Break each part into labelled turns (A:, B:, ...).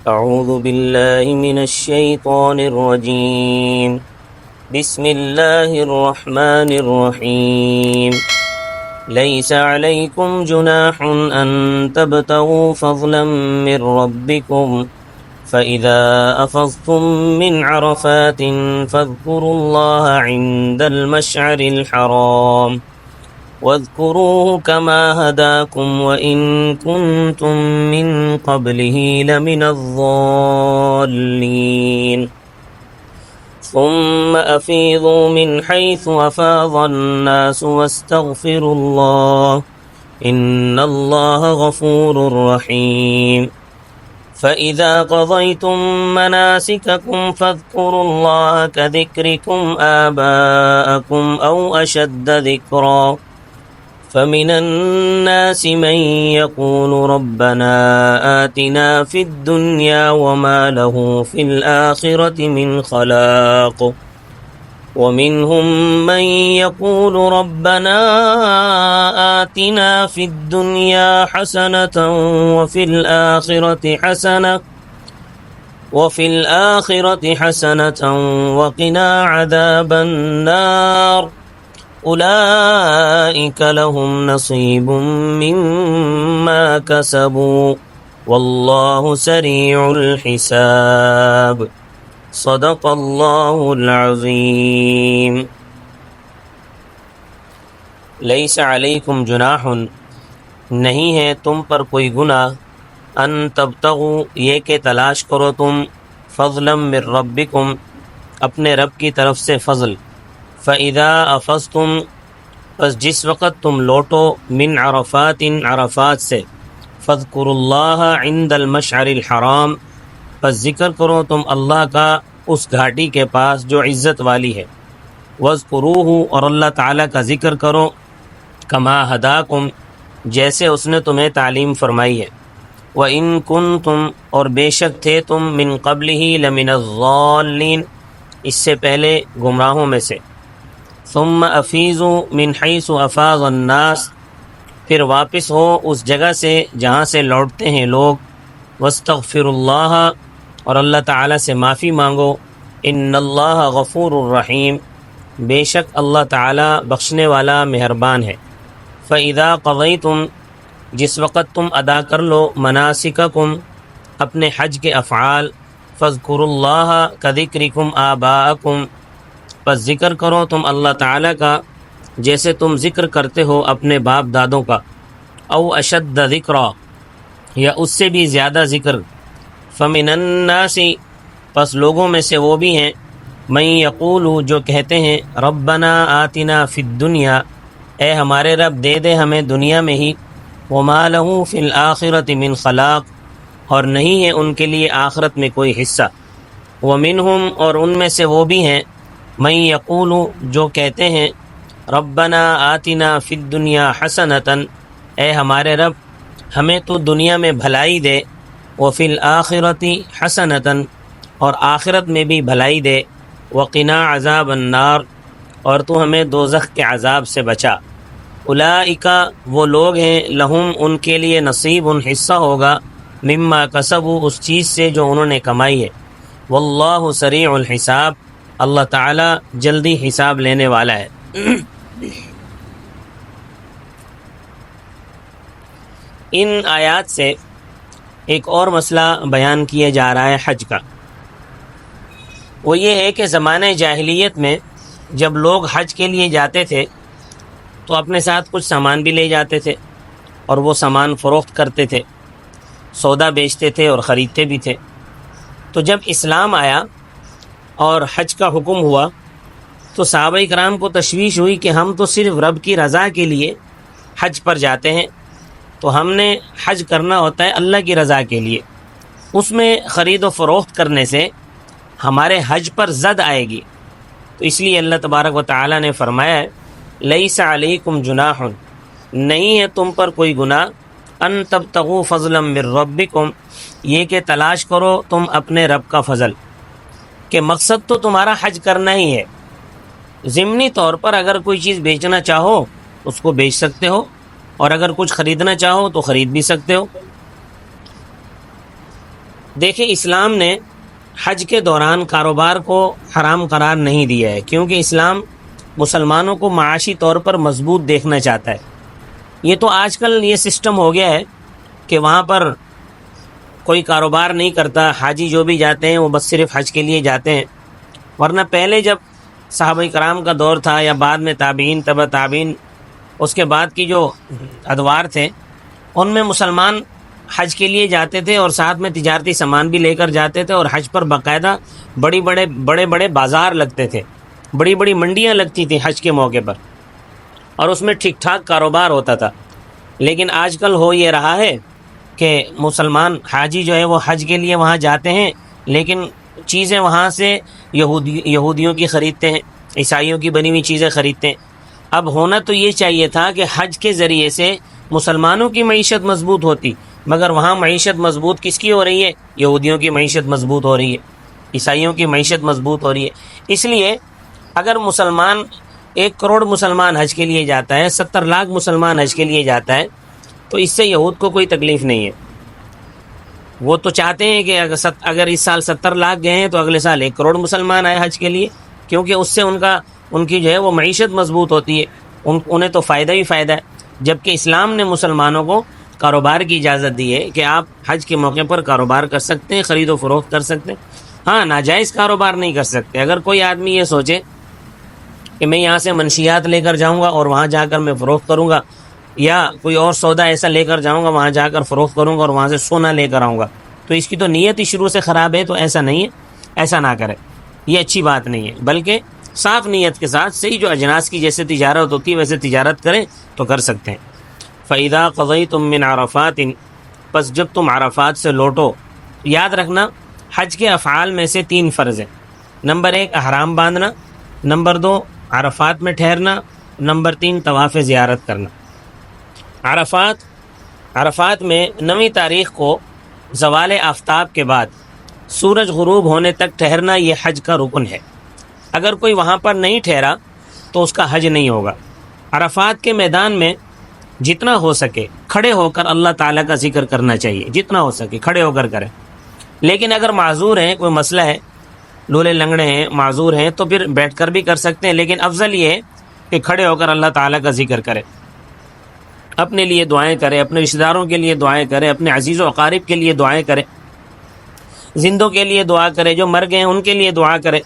A: أعوذ بالله من الشيطان الرجيم. بسم الله الرحمن الرحيم. ليس عليكم جناح أن تبتغوا فضلا من ربكم فإذا أفضتم من عرفات فاذكروا الله عند المشعر الحرام واذكروه كما هداكم وإن كنتم من قبله لمن الضالين ثم أفيضوا من حيث أفاض الناس واستغفروا الله إن الله غفور رحيم. فإذا قضيتم مناسككم فاذكروا الله كذكركم آباءكم أو أشد ذكرا فمن الناس من يقول ربنا آتنا في الدنيا وما له في الآخرة من خلاق ومنهم من يقول ربنا آتنا في الدنيا حسنة وفي الآخرة حسنة وقنا عذاب النار أولئك لهم نصيب مما كسبوا والله سريع الحساب. صدق اللہ العظیم. لیس علیکم جناح، نہیں ہے تم پر کوئی گناہ، ان تبتغوا، یہ کہ تلاش کرو تم، فضلا من ربکم، اپنے رب کی طرف سے فضل، فاذا افضتم، پس جس وقت تم لوٹو، من عرفات، عرفات سے، فاذکروا اللہ عند المشعر الحرام، پس ذکر کرو تم اللہ کا اس گھاٹی کے پاس جو عزت والی ہے، وَاذْكُرُوهُ، اور اللہ تعالیٰ کا ذکر کرو، کما ہداکم، جیسے اس نے تمہیں تعلیم فرمائی ہے، وَإِن كُنتُم، اور بے شک تھے تم، من قبلہ لمن الضالین، اس سے پہلے گمراہوں میں سے، ثم افیضوا من حیث افاض الناس، پھر واپس ہو اس جگہ سے جہاں سے لوٹتے ہیں لوگ، واستغفروا اللہ، اور اللہ تعالیٰ سے معافی مانگو، ان اللہ غفور الرحیم، بے شک اللہ تعالیٰ بخشنے والا مہربان ہے. فَإِذَا قَضَيْتُمْ، جس وقت تم ادا کر لو، مناسککم، اپنے حج کے افعال، فاذکروا اللہ کذکرکم آباءکم، پس ذکر کرو تم اللہ تعالیٰ کا جیسے تم ذکر کرتے ہو اپنے باپ دادوں کا، او اشد ذکرا، یا اس سے بھی زیادہ ذکر، فمن الناس، پس لوگوں میں سے وہ بھی ہیں، من یقول، جو کہتے ہیں، ربنا آتنا فی الدنیا، اے ہمارے رب دے دے ہمیں دنیا میں ہی، وما له فی الآخرۃ من خلاق، اور نہیں ہے ان کے لیے آخرت میں کوئی حصہ، ومنہم، اور ان میں سے وہ بھی ہیں، من یقول، جو کہتے ہیں، ربنا آتنا فی الدنیا حسنۃ، اے ہمارے رب ہمیں تو دنیا میں بھلائی دے، وفی الآخرۃ حسنۃ، اور آخرت میں بھی بھلائی دے، وقنا عذاب النار، اور تو ہمیں دوزخ کے عذاب سے بچا. اولئک، وہ لوگ ہیں، لہم، ان کے لیے، نصیب، حصہ ہوگا، مما کسبوا، اس چیز سے جو انہوں نے کمائی ہے، واللہ سریع الحساب، اللہ تعالی جلدی حساب لینے والا ہے. ان آیات سے ایک اور مسئلہ بیان کیا جا رہا ہے حج کا. وہ یہ ہے کہ زمانہ جاہلیت میں جب لوگ حج کے لیے جاتے تھے تو اپنے ساتھ کچھ سامان بھی لے جاتے تھے اور وہ سامان فروخت کرتے تھے، سودا بیچتے تھے اور خریدتے بھی تھے. تو جب اسلام آیا اور حج کا حکم ہوا تو صحابہ کرام کو تشویش ہوئی کہ ہم تو صرف رب کی رضا کے لیے حج پر جاتے ہیں، تو ہم نے حج کرنا ہوتا ہے اللہ کی رضا کے لیے، اس میں خرید و فروخت کرنے سے ہمارے حج پر زد آئے گی. تو اس لیے اللہ تبارک و تعالیٰ نے فرمایا ہے، لیس علیکم جناح، نہیں ہے تم پر کوئی گناہ، ان تبتغوا فضلا من ربکم، یہ کہ تلاش کرو تم اپنے رب کا فضل، کہ مقصد تو تمہارا حج کرنا ہی ہے. ضمنی طور پر اگر کوئی چیز بیچنا چاہو اس کو بیچ سکتے ہو، اور اگر کچھ خریدنا چاہو تو خرید بھی سکتے ہو. دیکھیں اسلام نے حج کے دوران کاروبار کو حرام قرار نہیں دیا ہے، کیونکہ اسلام مسلمانوں کو معاشی طور پر مضبوط دیکھنا چاہتا ہے۔ یہ تو آج کل یہ سسٹم ہو گیا ہے کہ وہاں پر کوئی کاروبار نہیں کرتا، حاجی جو بھی جاتے ہیں وہ بس صرف حج کے لیے جاتے ہیں، ورنہ پہلے جب صحابہ کرام کا دور تھا یا بعد میں تابعین، تبع تابعین، اس کے بعد کی جو ادوار تھے ان میں مسلمان حج کے لیے جاتے تھے اور ساتھ میں تجارتی سامان بھی لے کر جاتے تھے، اور حج پر باقاعدہ بڑے بڑے بازار لگتے تھے، بڑی بڑی منڈیاں لگتی تھیں حج کے موقع پر، اور اس میں ٹھیک ٹھاک کاروبار ہوتا تھا۔ لیکن آج کل ہو یہ رہا ہے کہ مسلمان حاجی جو ہے وہ حج کے لیے وہاں جاتے ہیں، لیکن چیزیں وہاں سے یہودیوں کی خریدتے ہیں، عیسائیوں کی بنی ہوئی چیزیں خریدتے ہیں۔ اب ہونا تو یہ چاہیے تھا کہ حج کے ذریعے سے مسلمانوں کی معیشت مضبوط ہوتی، مگر وہاں معیشت مضبوط کس کی ہو رہی ہے؟ یہودیوں کی معیشت مضبوط ہو رہی ہے، عیسائیوں کی معیشت مضبوط ہو رہی ہے۔ اس لیے اگر مسلمان 1 کروڑ مسلمان حج کے لیے جاتا ہے، 70 لاکھ مسلمان حج کے لیے جاتا ہے، تو اس سے یہود کو کوئی تکلیف نہیں ہے۔ وہ تو چاہتے ہیں کہ اگر اس سال 70 لاکھ گئے ہیں تو اگلے سال 1 کروڑ مسلمان آئے حج کے لیے، کیونکہ اس سے ان کی جو ہے وہ معیشت مضبوط ہوتی ہے، انہیں تو فائدہ ہی فائدہ ہے۔ جبکہ اسلام نے مسلمانوں کو کاروبار کی اجازت دی ہے کہ آپ حج کے موقع پر کاروبار کر سکتے ہیں، خرید و فروخت کر سکتے ہیں، ہاں ناجائز کاروبار نہیں کر سکتے۔ اگر کوئی آدمی یہ سوچے کہ میں یہاں سے منشیات لے کر جاؤں گا اور وہاں جا کر میں فروخت کروں گا، یا کوئی اور سودا ایسا لے کر جاؤں گا وہاں جا کر فروخت کروں گا اور وہاں سے سونا لے کر آؤں گا، تو اس کی تو نیت ہی شروع سے خراب ہے۔ تو ایسا نہیں ہے، ایسا نہ کرے، یہ اچھی بات نہیں ہے، بلکہ صاف نیت کے ساتھ صحیح جو اجناس کی جیسے تجارت ہوتی ہے ویسے تجارت کریں تو کر سکتے ہیں۔ فَإِذَا قَضَيْتُم مِّنْ عَرَفَاتٍ، پس جب تم عرفات سے لوٹو۔ یاد رکھنا حج کے افعال میں سے 3 فرض ہیں۔ نمبر 1 احرام باندھنا، نمبر 2 عرفات میں ٹھہرنا، نمبر 3 طواف زیارت کرنا۔ عرفات میں 9 تاریخ کو زوال آفتاب کے بعد سورج غروب ہونے تک ٹھہرنا یہ حج کا رکن ہے۔ اگر کوئی وہاں پر نہیں ٹھہرا تو اس کا حج نہیں ہوگا۔ عرفات کے میدان میں جتنا ہو سکے کھڑے ہو کر اللہ تعالیٰ کا ذکر کرنا چاہیے، جتنا ہو سکے کھڑے ہو کر کریں۔ لیکن اگر معذور ہیں، کوئی مسئلہ ہے، لولے لنگڑے ہیں، معذور ہیں، تو پھر بیٹھ کر بھی کر سکتے ہیں، لیکن افضل یہ ہے کہ کھڑے ہو کر اللہ تعالیٰ کا ذکر کرے، اپنے لیے دعائیں کرے، اپنے رشتہ داروں کے لیے دعائیں کرے، اپنے عزیز و اقارب کے لیے دعائیں کرے، زندوں کے لیے دعا کرے، جو مر گئے ہیں ان کے لیے دعا کرے،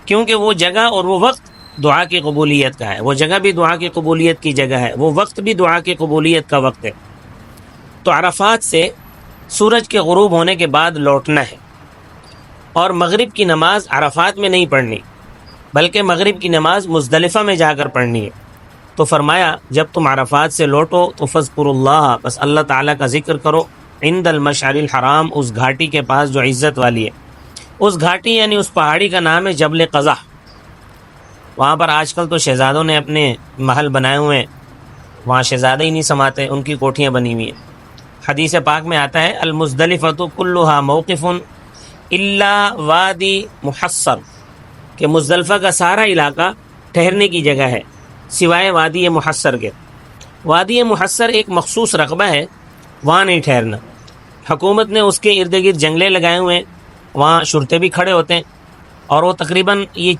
A: کیونکہ وہ جگہ اور وہ وقت دعا کی قبولیت کا ہے، وہ جگہ بھی دعا کی قبولیت کی جگہ ہے، وہ وقت بھی دعا کی قبولیت کا وقت ہے۔ تو عرفات سے سورج کے غروب ہونے کے بعد لوٹنا ہے، اور مغرب کی نماز عرفات میں نہیں پڑھنی، بلکہ مغرب کی نماز مزدلفہ میں جا کر پڑھنی ہے۔ تو فرمایا جب تم عرفات سے لوٹو تو فاذکروا اللہ، بس اللہ تعالیٰ کا ذکر کرو، عند المشعر الحرام، اس گھاٹی کے پاس جو عزت والی ہے۔ اس گھاٹی یعنی اس پہاڑی کا نام ہے جبل قزح۔ وہاں پر آج کل تو شہزادوں نے اپنے محل بنائے ہوئے ہیں، وہاں شہزادے ہی نہیں سماتے، ان کی کوٹھیاں بنی ہوئی ہیں۔ حدیث پاک میں آتا ہے المزدلفۃ کلھا موقف الا وادی محصر، کہ مزدلفہ کا سارا علاقہ ٹھہرنے کی جگہ ہے سوائے وادی محصر کے۔ وادی محصر ایک مخصوص رقبہ ہے، وہاں نہیں ٹھہرنا۔ حکومت نے اس کے ارد گرد جنگلے لگائے ہوئے ہیں، وہاں شرطے بھی کھڑے ہوتے ہیں، اور وہ تقریباً یہ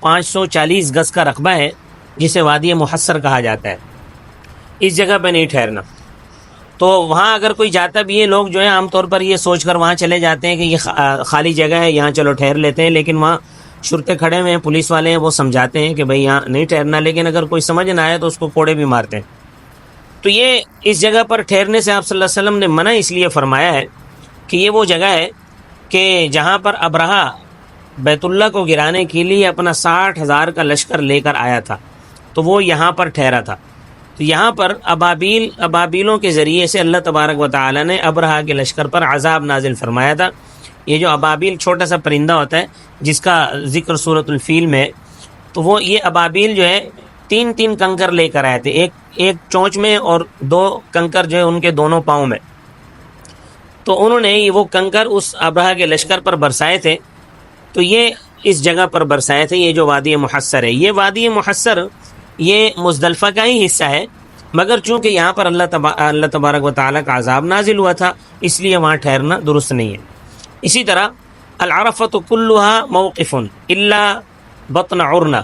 A: 540 گز کا رقبہ ہے جسے وادی محصر کہا جاتا ہے۔ اس جگہ پہ نہیں ٹھہرنا۔ تو وہاں اگر کوئی جاتا بھی ہے، لوگ جو ہے عام طور پر یہ سوچ کر وہاں چلے جاتے ہیں کہ یہ خالی جگہ ہے، یہاں چلو ٹھہر لیتے ہیں، لیکن وہاں شرطے کھڑے ہوئے ہیں، پولیس والے ہیں، وہ سمجھاتے ہیں کہ بھئی یہاں نہیں ٹھہرنا، لیکن اگر کوئی سمجھ نہ آئے تو اس کو کوڑے بھی مارتے ہیں۔ تو یہ اس جگہ پر ٹھہرنے سے آپ صلی اللہ علیہ وسلم نے منع اس لیے فرمایا ہے کہ یہ وہ جگہ ہے کہ جہاں پر ابرہہ بیت اللہ کو گرانے کے لیے اپنا 60,000 کا لشکر لے کر آیا تھا، تو وہ یہاں پر ٹھہرا تھا۔ تو یہاں پر ابابیلوں کے ذریعے سے اللہ تبارک و تعالی نے ابرہہ کے لشکر پر عذاب نازل فرمایا تھا۔ یہ جو ابابیل چھوٹا سا پرندہ ہوتا ہے جس کا ذکر سورۃ الفیل میں، تو وہ یہ ابابیل جو ہے 3 کنکر لے کر آئے تھے، ایک چونچ میں اور 2 کنکر جو ہے ان کے دونوں پاؤں میں۔ تو انہوں نے وہ کنکر اس ابرہہ کے لشکر پر برسائے تھے، تو یہ اس جگہ پر برسائے تھے، یہ جو وادی محصر ہے۔ یہ وادی محصر یہ مزدلفہ کا ہی حصہ ہے، مگر چونکہ یہاں پر اللہ تبارک و تعالیٰ کا عذاب نازل ہوا تھا، اس لیے وہاں ٹھہرنا درست نہیں ہے۔ اسی طرح العرفۃ کلھا موقف الا بطن عرنہ،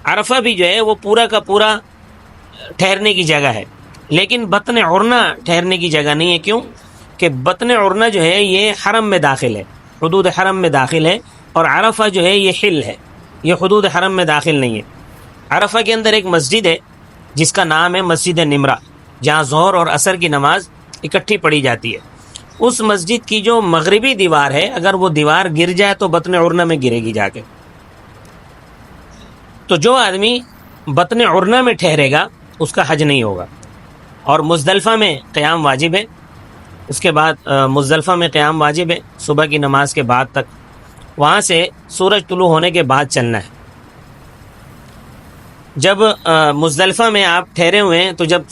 A: عرفہ بھی جو ہے وہ پورا کا پورا ٹھہرنے کی جگہ ہے، لیکن بطن عرنہ ٹھہرنے کی جگہ نہیں ہے۔ کیوں کہ بطن عرنہ جو ہے یہ حرم میں داخل ہے، حدود حرم میں داخل ہے، اور عرفہ جو ہے یہ حل ہے، یہ حدود حرم میں داخل نہیں ہے۔ عرفہ کے اندر ایک مسجد ہے جس کا نام ہے مسجد نمرہ، جہاں ظہر اور عصر کی نماز اکٹھی پڑھی جاتی ہے۔ اس مسجد کی جو مغربی دیوار ہے، اگر وہ دیوار گر جائے تو بطن عرنہ میں گرے گی جا کے۔ تو جو آدمی بطن عرنہ میں ٹھہرے گا اس کا حج نہیں ہوگا۔ اور مزدلفہ میں قیام واجب ہے، اس کے بعد مزدلفہ میں قیام واجب ہے صبح کی نماز کے بعد تک، وہاں سے سورج طلوع ہونے کے بعد چلنا ہے۔ جب مزدلفہ میں آپ ٹھہرے ہوئے ہیں تو جب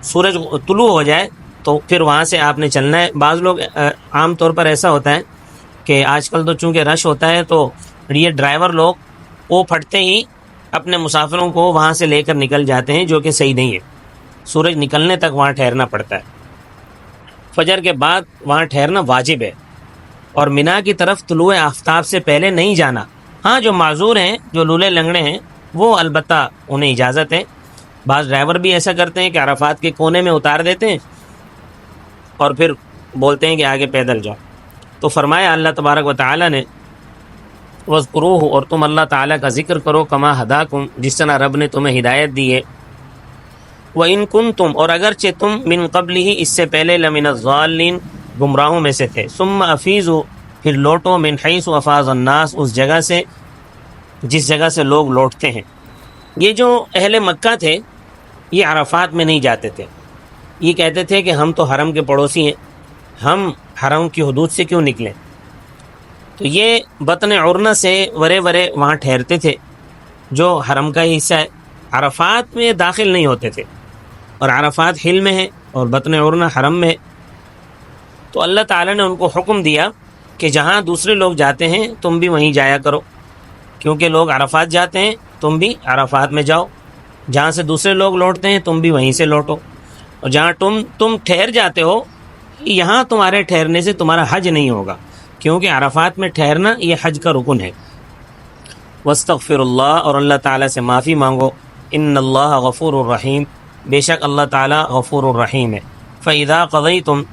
A: سورج طلوع ہو جائے تو پھر وہاں سے آپ نے چلنا ہے۔ بعض لوگ عام طور پر ایسا ہوتا ہے کہ آج کل تو چونکہ رش ہوتا ہے تو یہ ڈرائیور لوگ وہ پھٹتے ہی اپنے مسافروں کو وہاں سے لے کر نکل جاتے ہیں، جو کہ صحیح نہیں ہے۔ سورج نکلنے تک وہاں ٹھہرنا پڑتا ہے، فجر کے بعد وہاں ٹھہرنا واجب ہے، اور مینا کی طرف طلوع آفتاب سے پہلے نہیں جانا۔ ہاں جو معذور ہیں، جو لولے لنگڑے ہیں، وہ البتہ انہیں اجازت ہے۔ بعض ڈرائیور بھی ایسا کرتے ہیں کہ عرفات کے کونے میں اتار دیتے ہیں اور پھر بولتے ہیں کہ آگے پیدل جاؤ۔ تو فرمایا اللہ تبارک و تعالیٰ نے وَاذْكُرُوهُ، اور تم اللہ تعالیٰ کا ذکر کرو، کما ہداکم، جس طرح رب نے تمہیں ہدایت دی ہے۔ وَإِن كُنتُمْ، اور اگرچہ تم من قبلہ، اس سے پہلے، لمن الضالین، گمراہوں میں سے تھے۔ ثم افیضوا، پھر لوٹو، من حیث افاض الناس، اس جگہ سے جس جگہ سے لوگ لوٹتے ہیں۔ یہ جو اہل مکہ تھے یہ عرفات میں نہیں جاتے تھے، یہ کہتے تھے کہ ہم تو حرم کے پڑوسی ہیں، ہم حرم کی حدود سے کیوں نکلیں؟ تو یہ بطن عرنہ سے ورے وہاں ٹھہرتے تھے، جو حرم کا ہی حصہ ہے۔ عرفات میں داخل نہیں ہوتے تھے، اور عرفات حل میں ہے اور بطن عرنہ حرم میں ہے۔ تو اللہ تعالیٰ نے ان کو حکم دیا کہ جہاں دوسرے لوگ جاتے ہیں تم بھی وہیں جایا کرو، کیونکہ لوگ عرفات جاتے ہیں، تم بھی عرفات میں جاؤ۔ جہاں سے دوسرے لوگ لوٹتے ہیں تم بھی وہیں سے لوٹو، اور جہاں تم ٹھہر جاتے ہو، یہاں تمہارے ٹھہرنے سے تمہارا حج نہیں ہوگا، کیونکہ عرفات میں ٹھہرنا یہ حج کا رکن ہے۔ واستغفر اللہ، اور اللہ تعالیٰ سے معافی مانگو، ان اللہ غفور الرحیم، بے شک اللہ تعالیٰ غفور الرحیم ہے۔ فَإِذَا قَضَيْتُمْ،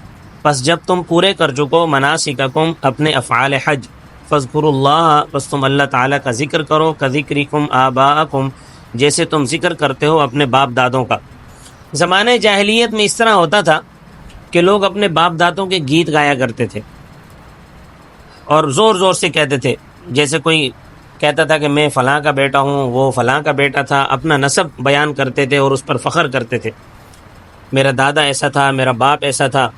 A: پس جب تم پورے کر چکو، مناسککم، اپنے افعال حج، فاذکروا اللہ، پس تم اللہ تعالیٰ کا ذکر کرو، کذکرکم آباءکم، جیسے تم ذکر کرتے ہو اپنے باپ دادوں کا۔ زمانہ جاہلیت میں اس طرح ہوتا تھا کہ لوگ اپنے باپ دادوں کے گیت گایا کرتے تھے اور زور زور سے کہتے تھے، جیسے کوئی کہتا تھا کہ میں فلاں کا بیٹا ہوں، وہ فلاں کا بیٹا تھا، اپنا نسب بیان کرتے تھے اور اس پر فخر کرتے تھے، میرا دادا ایسا تھا، میرا باپ ایسا تھا۔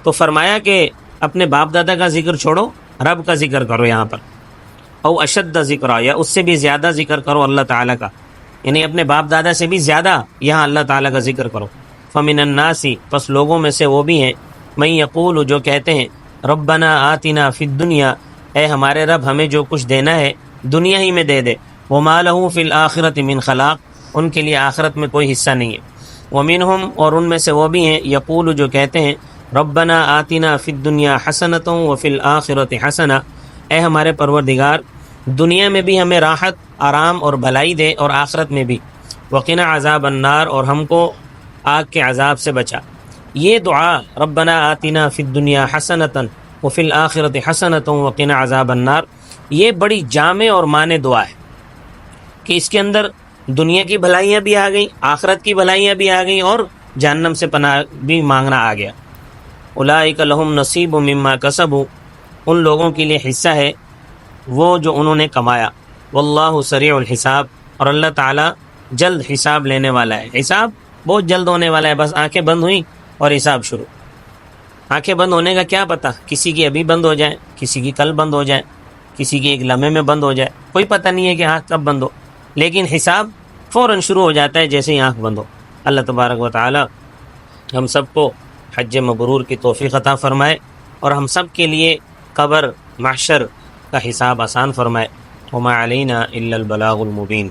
A: تو فرمایا کہ اپنے باپ دادا کا ذکر چھوڑو، رب کا ذکر کرو یہاں پر، او اشد ذکر، یا اس سے بھی زیادہ ذکر کرو اللہ تعالیٰ کا، یعنی اپنے باپ دادا سے بھی زیادہ یہاں اللہ تعالیٰ کا ذکر کرو۔ فمن الناس، پس لوگوں میں سے وہ بھی ہیں، من یقول، جو کہتے ہیں، ربنا آتنا فی الدنیا، اے ہمارے رب ہمیں جو کچھ دینا ہے دنیا ہی میں دے دے، وما لہ فی الآخرۃ من خلاق، ان کے لیے آخرت میں کوئی حصہ نہیں ہے۔ ومنہم، اور ان میں سے وہ بھی ہیں، یقول، جو کہتے ہیں، ربنا آتنا فی الدنیا حسنۃ وفی الآخرۃ حسنہ، اے ہمارے پروردگار دنیا میں بھی ہمیں راحت، آرام اور بھلائی دے، اور آخرت میں بھی، وقنا عذاب النار، اور ہم کو آگ کے عذاب سے بچا۔ یہ دعا ربنا آتنا فی الدنیا حسنۃ وفی الآخرۃ حسنۃ وقنا عذاب النار، یہ بڑی جامع اور معنی دعا ہے کہ اس کے اندر دنیا کی بھلائیاں بھی آ گئیں، آخرت کی بھلائیاں بھی آ گئیں، اور جہنم سے پناہ بھی مانگنا آ گیا۔ اولئک لہم نصیب مما کسبوا، ان لوگوں کے لیے حصہ ہے وہ جو انہوں نے کمایا۔ واللہ سریع الحساب، اور اللہ تعالیٰ جلد حساب لینے والا ہے، حساب بہت جلد ہونے والا ہے، بس آنکھیں بند ہوئیں اور حساب شروع۔ آنکھیں بند ہونے کا کیا پتہ، کسی کی ابھی بند ہو جائے، کسی کی کل بند ہو جائے، کسی کی ایک لمحے میں بند ہو جائے، کوئی پتہ نہیں ہے کہ آنکھ کب بند ہو، لیکن حساب فوراً شروع ہو جاتا ہے جیسے ہی آنکھ بند ہو۔ اللہ تبارک و تعالی ہم سب کو حج مبرور کی توفیق عطا فرمائے، اور ہم سب کے لیے قبر محشر کا حساب آسان فرمائے۔ وما علینا الا البلاغ المبین۔